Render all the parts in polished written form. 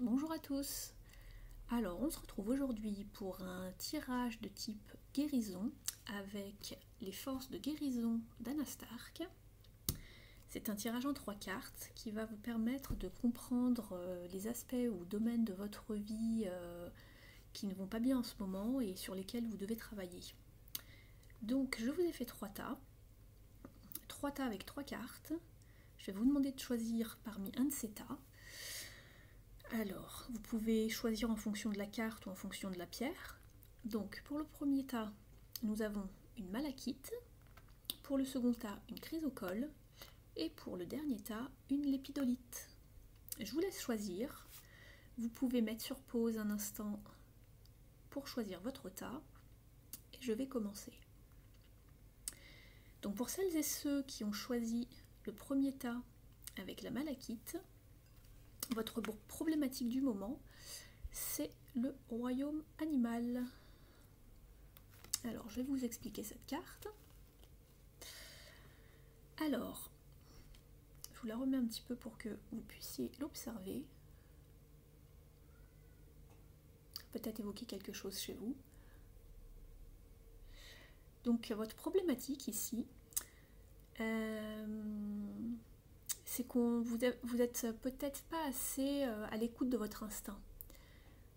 Bonjour à tous. Alors, on se retrouve aujourd'hui pour un tirage de type guérison avec les forces de guérison d'Anastark. C'est un tirage en 3 cartes qui va vous permettre de comprendre les aspects ou domaines de votre vie qui ne vont pas bien en ce moment et sur lesquels vous devez travailler. Donc, je vous ai fait 3 tas. 3 tas avec 3 cartes. Je vais vous demander de choisir parmi un de ces tas. Alors, vous pouvez choisir en fonction de la carte ou en fonction de la pierre. Donc, pour le premier tas, nous avons une malachite. Pour le second tas, une chrysocole. Et pour le dernier tas, une lépidolite. Je vous laisse choisir. Vous pouvez mettre sur pause un instant pour choisir votre tas. Et je vais commencer. Donc, pour celles et ceux qui ont choisi le premier tas avec la malachite, votre problématique du moment, c'est le royaume animal. Alors, je vais vous expliquer cette carte. Alors, je vous la remets un petit peu pour que vous puissiez l'observer. Peut-être évoquer quelque chose chez vous. Donc, votre problématique ici, c'est que vous êtes peut-être pas assez à l'écoute de votre instinct.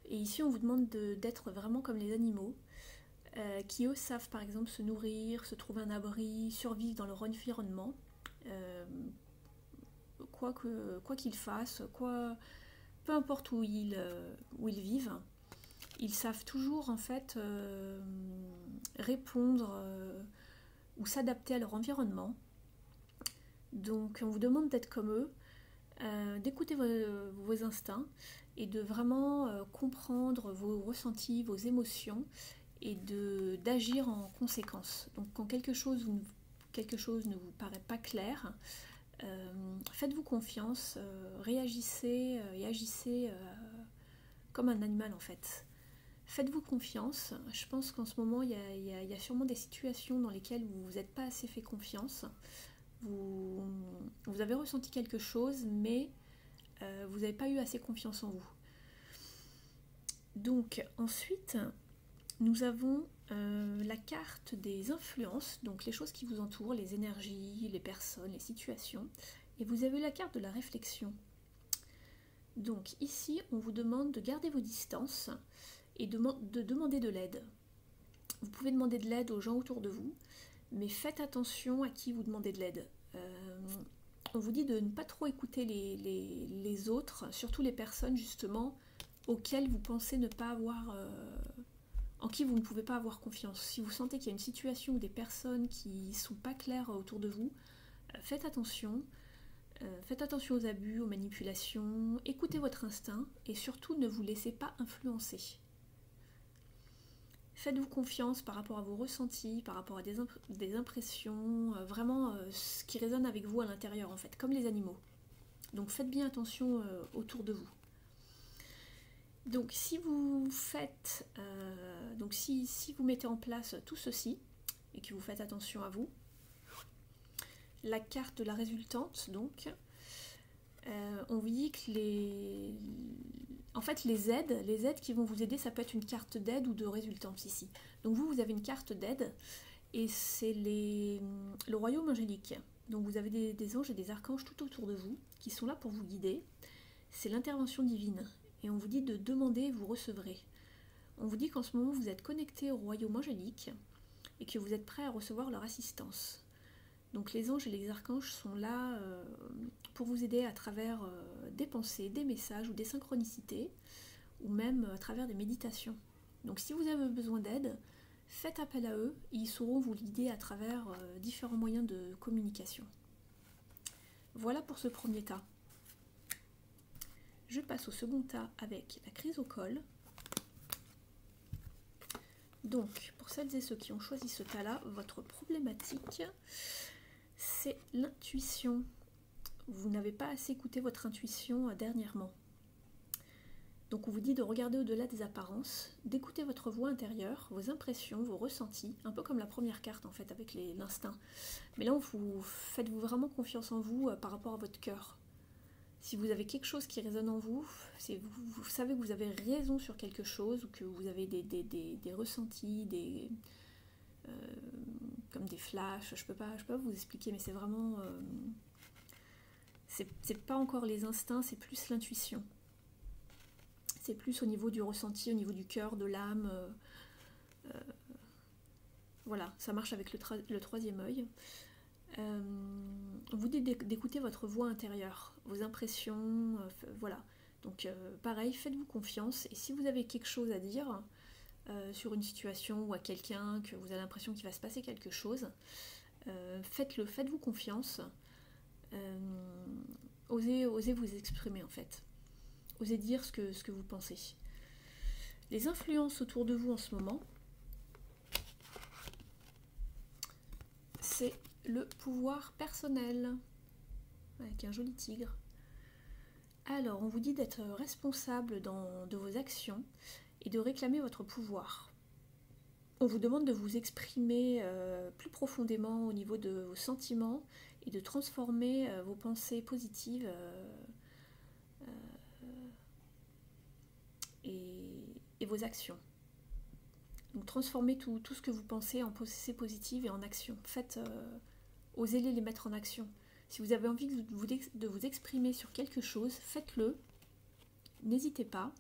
Et ici, on vous demande d'être vraiment comme les animaux, qui eux savent par exemple se nourrir, se trouver un abri, survivre dans leur environnement, quoi qu'ils fassent, peu importe où ils vivent, ils savent toujours en fait répondre ou s'adapter à leur environnement. Donc on vous demande d'être comme eux, d'écouter vos instincts et de vraiment comprendre vos ressentis, vos émotions et d'agir en conséquence. Donc quand quelque chose ne vous paraît pas clair, faites-vous confiance, réagissez et agissez comme un animal en fait. Faites-vous confiance. Je pense qu'en ce moment, il y a sûrement des situations dans lesquelles vous n'êtes pas assez fait confiance. Vous avez ressenti quelque chose, mais vous n'avez pas eu assez confiance en vous. Donc ensuite, nous avons la carte des influences, donc les choses qui vous entourent, les énergies, les personnes, les situations. Et vous avez la carte de la réflexion. Donc ici, on vous demande de garder vos distances et de demander de l'aide. Vous pouvez demander de l'aide aux gens autour de vous, mais faites attention à qui vous demandez de l'aide. On vous dit de ne pas trop écouter les autres, surtout les personnes justement auxquelles vous pensez ne pas avoir, en qui vous ne pouvez pas avoir confiance. Si vous sentez qu'il y a une situation ou des personnes qui ne sont pas claires autour de vous, faites attention. Faites attention aux abus, aux manipulations, écoutez votre instinct et surtout ne vous laissez pas influencer. Faites-vous confiance par rapport à vos ressentis, par rapport à des impressions, vraiment ce qui résonne avec vous à l'intérieur en fait, comme les animaux. Donc faites bien attention autour de vous. Donc si vous faites, si vous mettez en place tout ceci et que vous faites attention à vous, la carte de la résultante, donc, on vous dit que les aides qui vont vous aider, ça peut être une carte d'aide ou de résultante ici. Donc vous avez une carte d'aide et c'est le royaume angélique. Donc vous avez des anges et des archanges tout autour de vous qui sont là pour vous guider. C'est l'intervention divine et on vous dit de demander, vous recevrez. On vous dit qu'en ce moment vous êtes connecté au royaume angélique et que vous êtes prêt à recevoir leur assistance. Donc les anges et les archanges sont là pour vous aider à travers des pensées, des messages ou des synchronicités, ou même à travers des méditations. Donc si vous avez besoin d'aide, faites appel à eux, et ils sauront vous guider à travers différents moyens de communication. Voilà pour ce premier tas. Je passe au second tas avec la chrysocole. Donc, pour celles et ceux qui ont choisi ce tas-là, votre problématique, c'est l'intuition. Vous n'avez pas assez écouté votre intuition dernièrement. Donc on vous dit de regarder au-delà des apparences, d'écouter votre voix intérieure, vos impressions, vos ressentis, un peu comme la première carte en fait avec l'instinct. Mais là, faites-vous vraiment confiance en vous par rapport à votre cœur. Si vous avez quelque chose qui résonne en vous, si vous savez que vous avez raison sur quelque chose ou que vous avez des ressentis, comme des flashs, je peux pas vous expliquer, mais c'est vraiment... c'est pas encore les instincts, c'est plus l'intuition. C'est plus au niveau du ressenti, au niveau du cœur, de l'âme. Voilà, ça marche avec le troisième œil. On vous dit d'écouter votre voix intérieure, vos impressions, voilà. Donc pareil, faites-vous confiance. Et si vous avez quelque chose à dire sur une situation ou à quelqu'un, que vous avez l'impression qu'il va se passer quelque chose, faites-le, faites-vous confiance. Osez vous exprimer en fait. Osez dire ce que vous pensez. Les influences autour de vous en ce moment, c'est le pouvoir personnel, avec un joli tigre. Alors, on vous dit d'être responsable de vos actions et de réclamer votre pouvoir. On vous demande de vous exprimer plus profondément au niveau de vos sentiments et de transformer vos pensées positives et vos actions. Donc transformez tout ce que vous pensez en pensées positives et en actions. Osez-les les mettre en action. Si vous avez envie de vous exprimer sur quelque chose, faites-le. N'hésitez pas.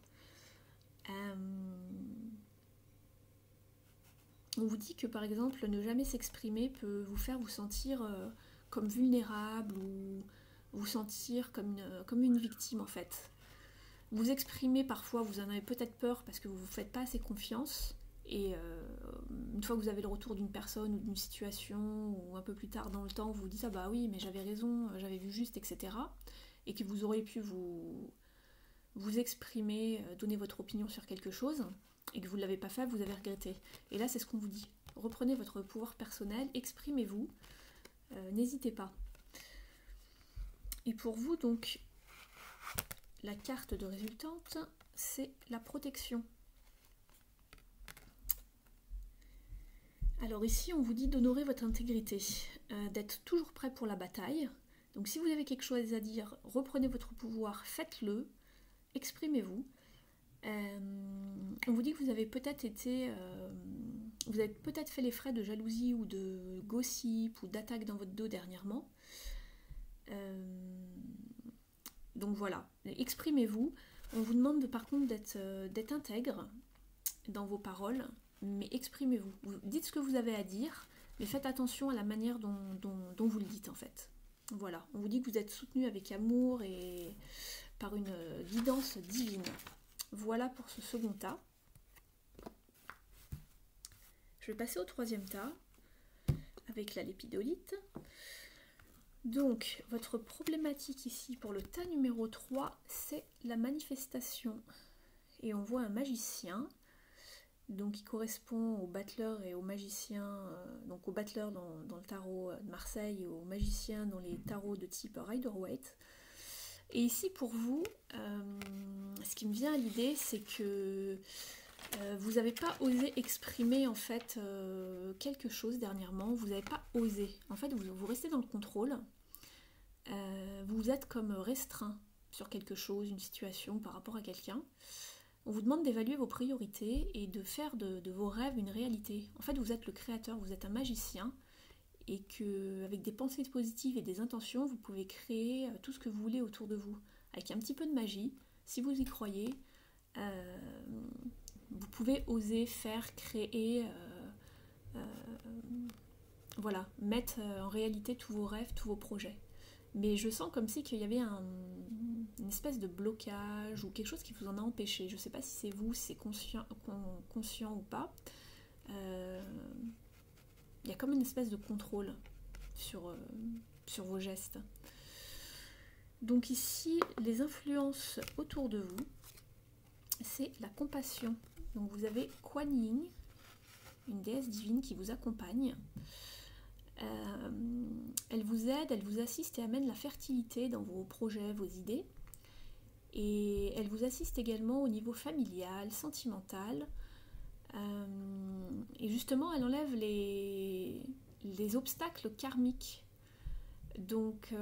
On vous dit que par exemple, ne jamais s'exprimer peut vous faire vous sentir comme vulnérable ou vous sentir comme une victime en fait. Vous exprimer parfois, vous en avez peut-être peur parce que vous ne vous faites pas assez confiance. Et une fois que vous avez le retour d'une personne ou d'une situation, ou un peu plus tard dans le temps, vous vous dites ah bah oui mais j'avais raison, j'avais vu juste, etc. Et que vous auriez pu vous exprimer, donner votre opinion sur quelque chose, et que vous ne l'avez pas fait, vous avez regretté. Et là c'est ce qu'on vous dit. Reprenez votre pouvoir personnel, exprimez-vous, n'hésitez pas. Et pour vous donc, la carte de résultante, c'est la protection. Alors ici, on vous dit d'honorer votre intégrité, d'être toujours prêt pour la bataille. Donc si vous avez quelque chose à dire, reprenez votre pouvoir, faites-le, exprimez-vous. On vous dit que vous avez peut-être fait les frais de jalousie ou de gossip ou d'attaque dans votre dos dernièrement. Donc voilà, exprimez-vous. On vous demande par contre d'être intègre dans vos paroles. Mais exprimez-vous. Dites ce que vous avez à dire, mais faites attention à la manière dont vous le dites en fait. Voilà, on vous dit que vous êtes soutenu avec amour et par une guidance divine. Voilà pour ce second tas. Je vais passer au troisième tas avec la lépidolite. Donc, votre problématique ici pour le tas numéro 3, c'est la manifestation. Et on voit un magicien. Donc il correspond au battleur et au magicien, donc au battleur dans le tarot de Marseille et au magicien dans les tarots de type Rider-Waite. Et ici pour vous, ce qui me vient à l'idée, c'est que vous n'avez pas osé exprimer en fait quelque chose dernièrement, vous n'avez pas osé. En fait vous restez dans le contrôle, vous êtes comme restreint sur quelque chose, une situation par rapport à quelqu'un. On vous demande d'évaluer vos priorités et de faire de vos rêves une réalité. En fait, vous êtes le créateur, vous êtes un magicien et qu'avec des pensées positives et des intentions, vous pouvez créer tout ce que vous voulez autour de vous. Avec un petit peu de magie, si vous y croyez, vous pouvez oser faire, créer, voilà, mettre en réalité tous vos rêves, tous vos projets. Mais je sens comme si qu'il y avait une espèce de blocage ou quelque chose qui vous en a empêché. Je ne sais pas si c'est vous, si c'est conscient ou pas. Il y a comme une espèce de contrôle sur vos gestes. Donc ici, les influences autour de vous, c'est la compassion. Donc vous avez Kuan Yin, une déesse divine qui vous accompagne. Elle vous aide, elle vous assiste et amène la fertilité dans vos projets, vos idées. Et elle vous assiste également au niveau familial, sentimental. Et justement, elle enlève les obstacles karmiques Donc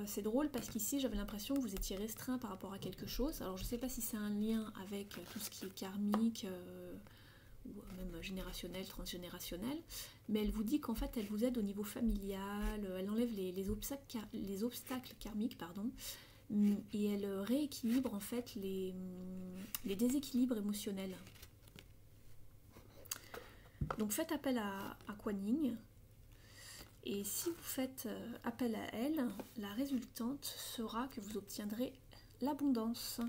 c'est drôle parce qu'ici j'avais l'impression que vous étiez restreint par rapport à quelque chose. Alors je ne sais pas si c'est un lien avec tout ce qui est karmique ou même générationnel, transgénérationnel, mais elle vous dit qu'en fait elle vous aide au niveau familial, elle enlève les obstacles karmiques, pardon, et elle rééquilibre en fait les déséquilibres émotionnels. Donc faites appel à Kuan Yin. Et si vous faites appel à elle, la résultante sera que vous obtiendrez l'abondance.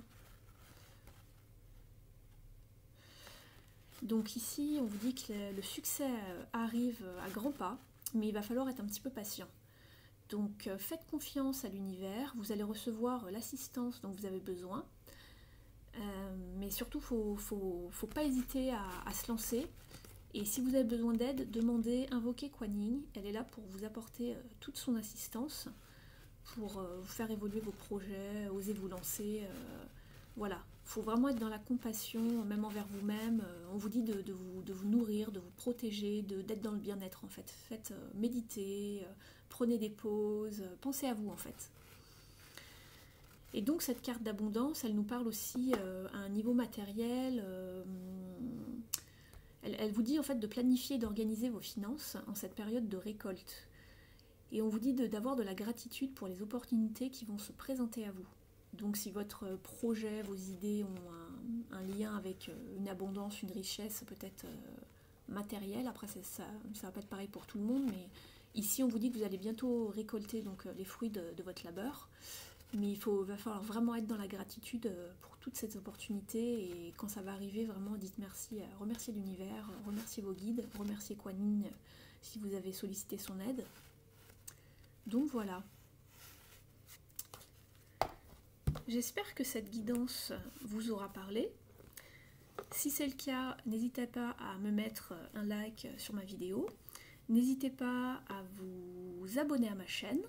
Donc ici, on vous dit que le succès arrive à grands pas, mais il va falloir être un petit peu patient. Donc faites confiance à l'univers, vous allez recevoir l'assistance dont vous avez besoin, mais surtout, faut pas hésiter à se lancer. Et si vous avez besoin d'aide, demandez, invoquez Kuan Yin. Elle est là pour vous apporter toute son assistance, pour vous faire évoluer vos projets, oser vous lancer. Voilà, il faut vraiment être dans la compassion, même envers vous-même. On vous dit de vous nourrir, de vous protéger, d'être dans le bien-être en fait. Faites méditer, prenez des pauses, pensez à vous en fait. Et donc cette carte d'abondance, elle nous parle aussi à un niveau matériel. Elle vous dit en fait de planifier et d'organiser vos finances en cette période de récolte. Et on vous dit d'avoir de la gratitude pour les opportunités qui vont se présenter à vous. Donc si votre projet, vos idées ont un lien avec une abondance, une richesse peut-être matérielle, après ça va pas être pareil pour tout le monde, mais ici on vous dit que vous allez bientôt récolter donc, les fruits de votre labeur. Mais va falloir vraiment être dans la gratitude pour toutes ces opportunités, et quand ça va arriver, vraiment dites merci, remerciez l'univers, remerciez vos guides, remerciez Kuan Yin si vous avez sollicité son aide. Donc voilà. J'espère que cette guidance vous aura parlé. Si c'est le cas, n'hésitez pas à me mettre un like sur ma vidéo. N'hésitez pas à vous abonner à ma chaîne.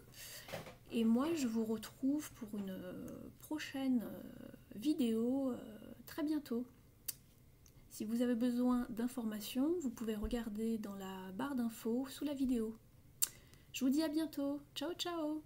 Et moi, je vous retrouve pour une prochaine vidéo très bientôt. Si vous avez besoin d'informations, vous pouvez regarder dans la barre d'infos sous la vidéo. Je vous dis à bientôt. Ciao, ciao!